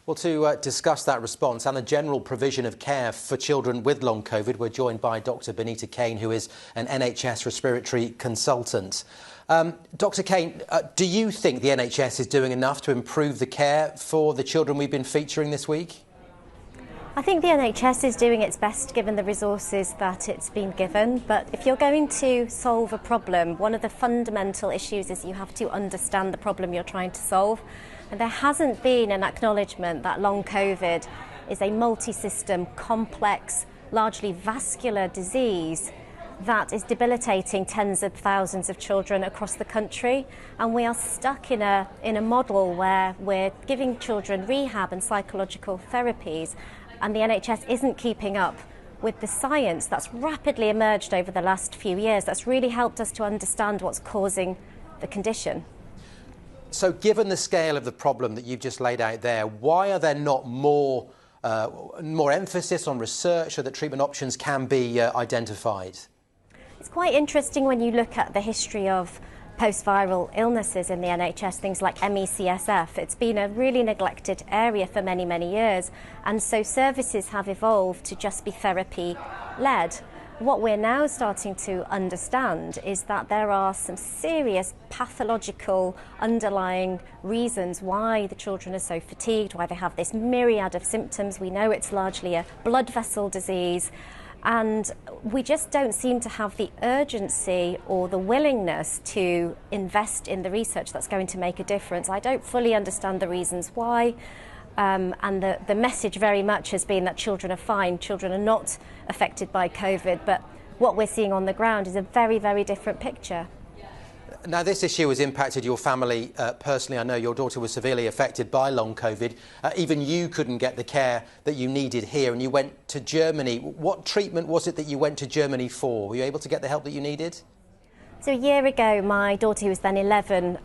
Well, to discuss that response and the general provision of care for children with long COVID, we're joined by Dr. Binita Kane, who is an NHS respiratory consultant. Dr. Kane, do you think the NHS is doing enough to improve the care for the children we've been featuring this week? I think the NHS is doing its best given the resources that it's been given, but if you're going to solve a problem, one of the fundamental issues is you have to understand the problem you're trying to solve. And there hasn't been an acknowledgement that long COVID is a multi-system, complex, largely vascular disease that is debilitating tens of thousands of children across the country. And we are stuck in a model where we're giving children rehab and psychological therapies, and the NHS isn't keeping up with the science that's rapidly emerged over the last few years that's really helped us to understand what's causing the condition. So given the scale of the problem that you've just laid out there, why are there not more emphasis on research so that treatment options can be identified? It's quite interesting when you look at the history of post-viral illnesses in the NHS, things like ME/CSF. It's been a really neglected area for many, many years, and so services have evolved to just be therapy-led. What we're now starting to understand is that there are some serious pathological underlying reasons why the children are so fatigued, why they have this myriad of symptoms. We know it's largely a blood vessel disease, and we just don't seem to have the urgency or the willingness to invest in the research that's going to make a difference. I don't fully understand the reasons why. And the message very much has been that children are fine, children are not affected by COVID, but what we're seeing on the ground is a very, very different picture. Now, this issue has impacted your family personally. I know your daughter was severely affected by long COVID. Even you couldn't get the care that you needed here, and you went to Germany. What treatment was it that you went to Germany for? Were you able to get the help that you needed? So a year ago, my daughter, who was then 11,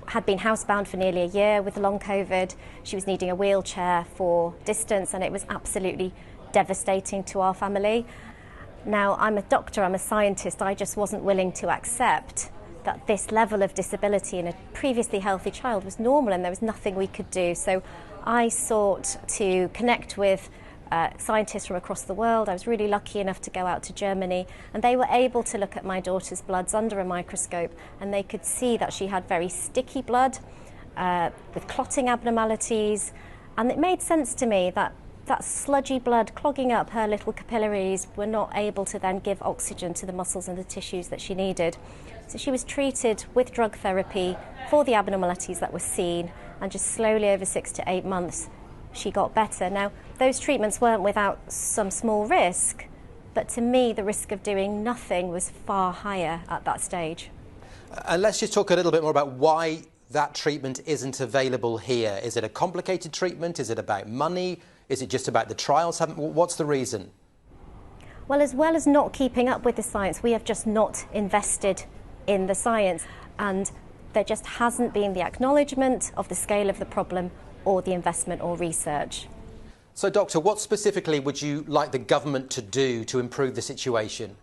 had been housebound for nearly a year with long COVID. She was needing a wheelchair for distance, and it was absolutely devastating to our family. Now, I'm a doctor, I'm a scientist. I just wasn't willing to accept that this level of disability in a previously healthy child was normal, and there was nothing we could do. So I sought to connect with scientists from across the world. I was really lucky enough to go out to Germany, and they were able to look at my daughter's bloods under a microscope, and they could see that she had very sticky blood with clotting abnormalities, and it made sense to me that that sludgy blood clogging up her little capillaries were not able to then give oxygen to the muscles and the tissues that she needed. So she was treated with drug therapy for the abnormalities that were seen, and just slowly over 6 to 8 months she got better. Now, those treatments weren't without some small risk, but to me the risk of doing nothing was far higher at that stage. And let's just talk a little bit more about why that treatment isn't available here. Is it a complicated treatment? Is it about money? Is it just about the trials? What's the reason? Well as not keeping up with the science, we have just not invested in the science, and there just hasn't been the acknowledgement of the scale of the problem or the investment or research. So, Doctor, what specifically would you like the government to do to improve the situation?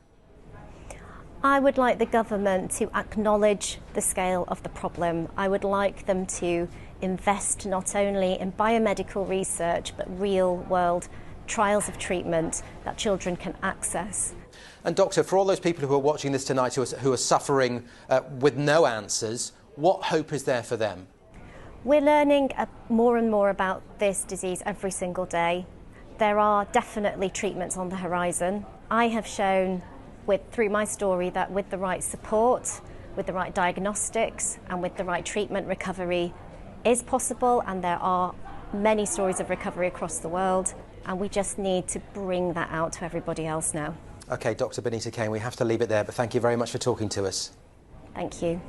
I would like the government to acknowledge the scale of the problem. I would like them to invest not only in biomedical research but real-world trials of treatment that children can access. And Doctor, for all those people who are watching this tonight who are suffering with no answers, what hope is there for them? We're learning more and more about this disease every single day. There are definitely treatments on the horizon. I have shown through my story that with the right support, with the right diagnostics and with the right treatment, recovery is possible, and there are many stories of recovery across the world, and we just need to bring that out to everybody else now. OK, Dr. Binita Kane, we have to leave it there, but thank you very much for talking to us. Thank you.